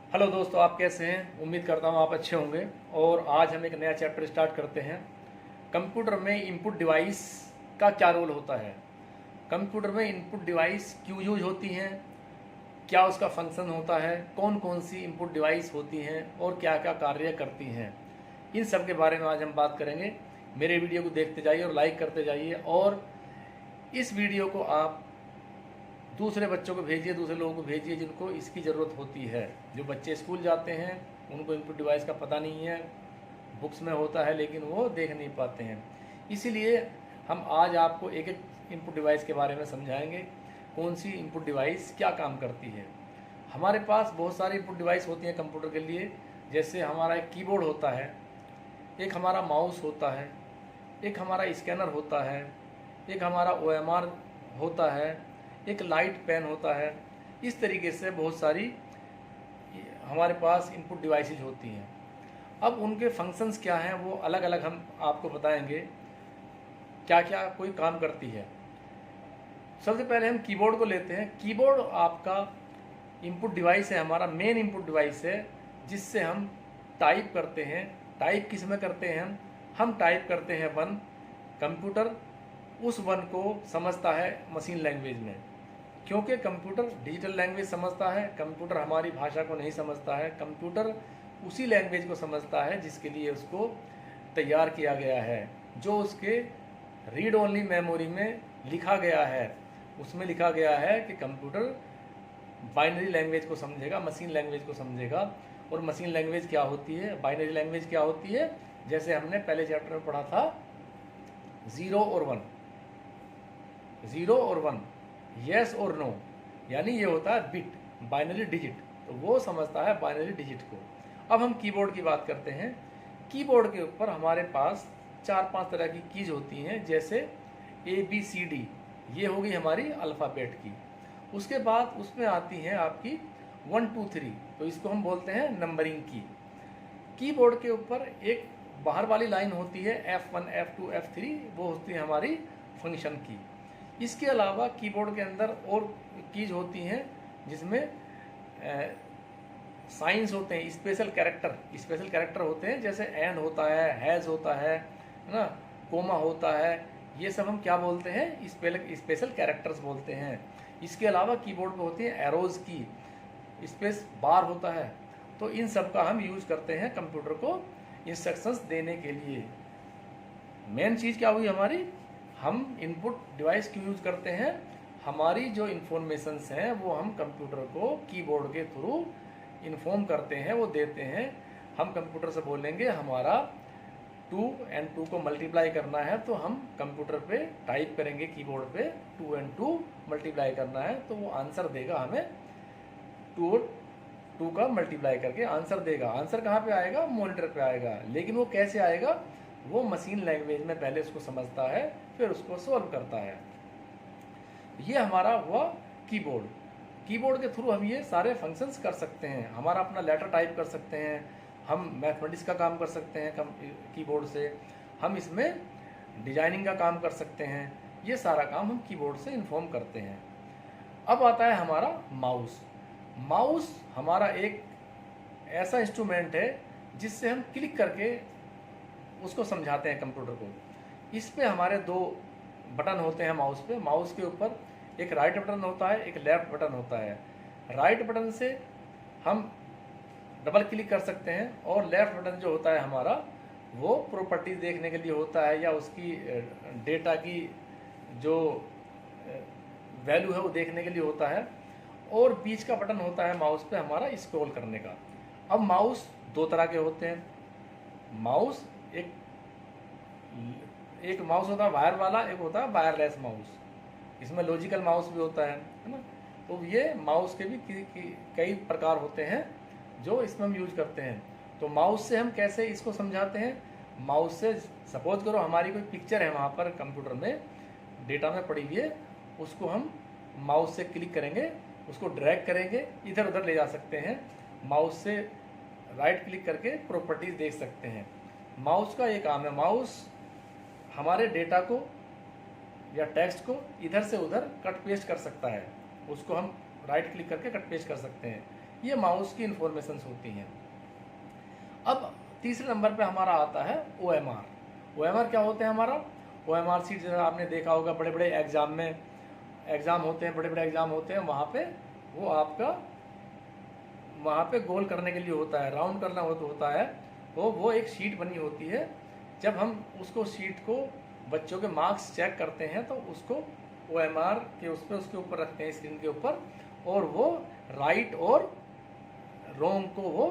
Hello दोस्तों, आप कैसे हैं? उम्मीद करता हूँ आप अच्छे होंगे। और आज हम एक नया चैप्टर स्टार्ट करते हैं। कंप्यूटर में इनपुट डिवाइस का क्या रोल होता है, कंप्यूटर में इनपुट डिवाइस क्यों यूज होती हैं, क्या उसका फंक्शन होता है, कौन कौन सी इनपुट डिवाइस होती हैं और क्या क्या कार्य करती हैं, इन सब के बारे में आज हम बात करेंगे। मेरे वीडियो को देखते जाइए और लाइक करते जाइए, और इस वीडियो को आप दूसरे बच्चों को भेजिए, दूसरे लोगों को भेजिए जिनको इसकी ज़रूरत होती है। जो बच्चे स्कूल जाते हैं उनको इनपुट डिवाइस का पता नहीं है, बुक्स में होता है लेकिन वो देख नहीं पाते हैं। इसीलिए हम आज आपको एक एक इनपुट डिवाइस के बारे में समझाएंगे, कौन सी इनपुट डिवाइस क्या काम करती है। हमारे पास बहुत सारी इनपुट डिवाइस होती हैं कंप्यूटर के लिए। जैसे हमारा एक कीबोर्ड होता है, एक हमारा माउस होता है, एक हमारा स्कैनर होता है, एक हमारा OMR होता है, एक लाइट पेन होता है। इस तरीके से बहुत सारी हमारे पास इनपुट डिवाइसेज होती हैं। अब उनके फंक्शंस क्या हैं वो अलग अलग हम आपको बताएंगे, क्या क्या कोई काम करती है। सबसे पहले हम कीबोर्ड को लेते हैं। कीबोर्ड आपका इनपुट डिवाइस है, हमारा मेन इनपुट डिवाइस है, जिससे हम टाइप करते हैं। टाइप किस में करते हैं? हम टाइप करते हैं वन। कंप्यूटर उस वन को समझता है मशीन लैंग्वेज में, क्योंकि कंप्यूटर डिजिटल लैंग्वेज समझता है। कंप्यूटर हमारी भाषा को नहीं समझता है। कंप्यूटर उसी लैंग्वेज को समझता है जिसके लिए उसको तैयार किया गया है, जो उसके रीड ओनली मेमोरी में लिखा गया है। उसमें लिखा गया है कि कंप्यूटर बाइनरी लैंग्वेज को समझेगा, मशीन लैंग्वेज को समझेगा। और मशीन लैंग्वेज क्या होती है, बाइनरी लैंग्वेज क्या होती है, जैसे हमने पहले चैप्टर में पढ़ा था, 0 और 1, 0 और 1, यस और नो, यानी ये होता है बिट, बाइनरी डिजिट। तो वो समझता है बाइनरी डिजिट को। अब हम कीबोर्ड की बात करते हैं। कीबोर्ड के ऊपर हमारे पास 4-5 तरह की कीज होती हैं, जैसे ABCD, ये होगी हमारी अल्फ़ाबेट की। उसके बाद उसमें आती हैं आपकी 1 2 3, तो इसको हम बोलते हैं नंबरिंग की। कीबोर्ड के ऊपर एक बाहर वाली लाइन होती है F1 F2 F3, वो होती है हमारी फंक्शन की। इसके अलावा कीबोर्ड के अंदर और कीज होती हैं जिसमें साइंस होते हैं, स्पेशल कैरेक्टर होते हैं, जैसे एंड होता है, हैज़ होता है ना, कोमा होता है। ये सब हम क्या बोलते हैं? स्पेशल कैरेक्टर्स बोलते हैं। इसके अलावा कीबोर्ड पे होती है एरोज की, स्पेस बार होता है। तो इन सब का हम यूज करते हैं कंप्यूटर को इंस्ट्रक्शंस देने के लिए। मेन चीज़ क्या हुई हमारी, हम इनपुट डिवाइस क्यों यूज करते हैं? हमारी जो इन्फॉर्मेशंस हैं वो हम कंप्यूटर को कीबोर्ड के थ्रू इन्फॉर्म करते हैं, वो देते हैं। हम कंप्यूटर से बोलेंगे हमारा 2 और 2 को मल्टीप्लाई करना है, तो हम कंप्यूटर पे टाइप करेंगे कीबोर्ड पे 2 और 2 मल्टीप्लाई करना है, तो वो आंसर देगा हमें 2 और 2 का मल्टीप्लाई करके आंसर देगा। आंसर कहाँ पे आएगा? मॉनिटर पे आएगा। लेकिन वो कैसे आएगा? वो मशीन लैंग्वेज में पहले उसको समझता है, फिर उसको सॉल्व करता है। ये हमारा हुआ कीबोर्ड। कीबोर्ड के थ्रू हम ये सारे फंक्शंस कर सकते हैं। हमारा अपना लेटर टाइप कर सकते हैं, हम मैथमेटिक्स का काम कर सकते हैं कीबोर्ड से, हम इसमें डिजाइनिंग का काम कर सकते हैं। ये सारा काम हम कीबोर्ड से इन्फॉर्म करते हैं। अब आता है हमारा माउस। माउस हमारा एक ऐसा इंस्ट्रूमेंट है जिससे हम क्लिक करके उसको समझाते हैं कंप्यूटर को। इस पे हमारे 2 बटन होते हैं माउस पे। माउस के ऊपर एक राइट बटन होता है, एक लेफ्ट बटन होता है। राइट बटन से हम डबल क्लिक कर सकते हैं, और लेफ्ट बटन जो होता है हमारा, वो प्रॉपर्टीज देखने के लिए होता है, या उसकी डेटा की जो वैल्यू है वो देखने के लिए होता है। और बीच का बटन होता है माउस पे हमारा स्क्रॉल करने का। अब माउस 2 तरह के होते हैं। माउस एक माउस होता है वायर वाला, एक होता है वायरलेस माउस। इसमें लॉजिकल माउस भी होता है ना। तो ये माउस के भी कई प्रकार होते हैं जो इसमें हम यूज करते हैं। तो माउस से हम कैसे इसको समझाते हैं? माउस से सपोज करो हमारी कोई पिक्चर है वहाँ पर कंप्यूटर में डेटा में पड़ी हुई है, उसको हम माउस से क्लिक करेंगे, उसको ड्रैग करेंगे, इधर उधर ले जा सकते हैं। माउस से राइट क्लिक करके प्रॉपर्टीज देख सकते हैं। माउस का ये काम है। माउस हमारे डेटा को या टेक्स्ट को इधर से उधर कट पेस्ट कर सकता है। उसको हम राइट क्लिक करके कट पेस्ट कर सकते हैं। ये माउस की इंफॉर्मेशंस होती हैं। अब तीसरे नंबर पे हमारा आता है OMR। OMR क्या होते हैं हमारा? OMR सीट जैसा आपने देखा होगा, बड़े बड़े एग्जाम में एग्ज़ाम होते हैं, बड़े बड़े एग्ज़ाम होते हैं, वहाँ पे वो आपका वहाँ पे गोल करने के लिए होता है, राउंड करना होता है। तो वो एक शीट बनी होती है। जब हम उसको शीट को बच्चों के मार्क्स चेक करते हैं तो उसको OMR के उसके ऊपर रखते हैं, स्क्रीन के ऊपर, और वो राइट और रॉन्ग को वो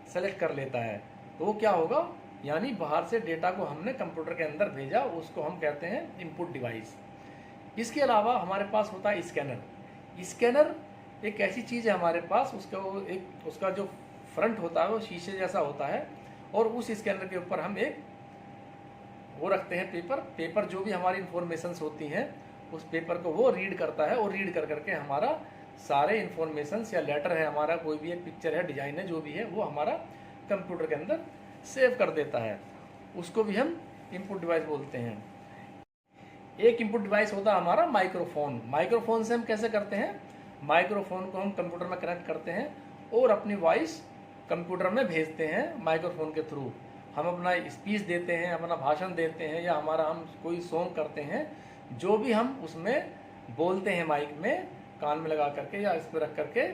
सेलेक्ट कर लेता है। तो वो क्या होगा, यानी बाहर से डेटा को हमने कंप्यूटर के अंदर भेजा, उसको हम कहते हैं इनपुट डिवाइस। इसके अलावा हमारे पास होता है स्कैनर। स्कैनर एक ऐसी चीज़ है हमारे पास, उसका जो फ्रंट होता है वो शीशे जैसा होता है, और उस स्कैनर के ऊपर हम एक वो रखते हैं पेपर जो भी हमारी इंफॉर्मेशंस होती हैं उस पेपर को वो रीड करता है, और रीड कर करके हमारा सारे इन्फॉर्मेशंस या लेटर है हमारा, कोई भी एक पिक्चर है, डिजाइन है, जो भी है, वो हमारा कंप्यूटर के अंदर सेव कर देता है। उसको भी हम इनपुट डिवाइस बोलते हैं। एक इनपुट डिवाइस होता है हमारा माइक्रोफोन। माइक्रोफोन से हम कैसे करते हैं, माइक्रोफोन को हम कंप्यूटर में कनेक्ट करते हैं और अपनी वॉइस कंप्यूटर में भेजते हैं माइक्रोफोन के थ्रू। हम अपना स्पीच देते हैं, अपना भाषण देते हैं, या हम कोई सॉन्ग करते हैं, जो भी हम उसमें बोलते हैं माइक में कान में लगा करके या इस पर रख करके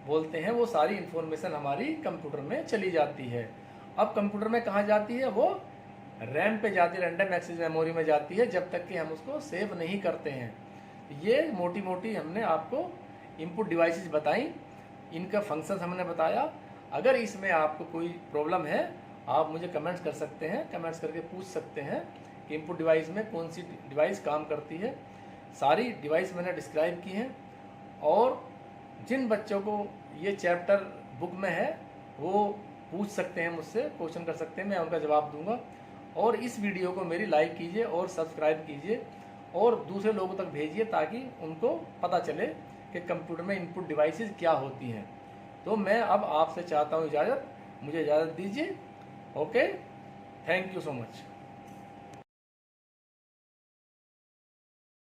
बोलते हैं, वो सारी इन्फॉर्मेशन हमारी कंप्यूटर में चली जाती है। अब कंप्यूटर में कहाँ जाती है, वो रैम पे जाती है, रैंडम एक्सेस मेमोरी में जाती है, जब तक कि हम उसको सेव नहीं करते हैं। ये मोटी मोटी हमने आपको इनपुट डिवाइसेस बताई, इनका फंक्शंस हमने बताया। अगर इसमें आपको कोई प्रॉब्लम है आप मुझे कमेंट्स कर सकते हैं, कमेंट्स करके पूछ सकते हैं कि इनपुट डिवाइस में कौन सी डिवाइस काम करती है। सारी डिवाइस मैंने डिस्क्राइब की हैं, और जिन बच्चों को ये चैप्टर बुक में है वो पूछ सकते हैं मुझसे, क्वेश्चन कर सकते हैं, मैं उनका जवाब दूंगा। और इस वीडियो को मेरी लाइक कीजिए और सब्सक्राइब कीजिए और दूसरे लोगों तक भेजिए, ताकि उनको पता चले कि कंप्यूटर में इनपुट डिवाइसेस क्या होती हैं। तो मैं अब आपसे चाहता हूँ इजाज़त, मुझे इजाज़त दीजिए। Okay, thank you so much.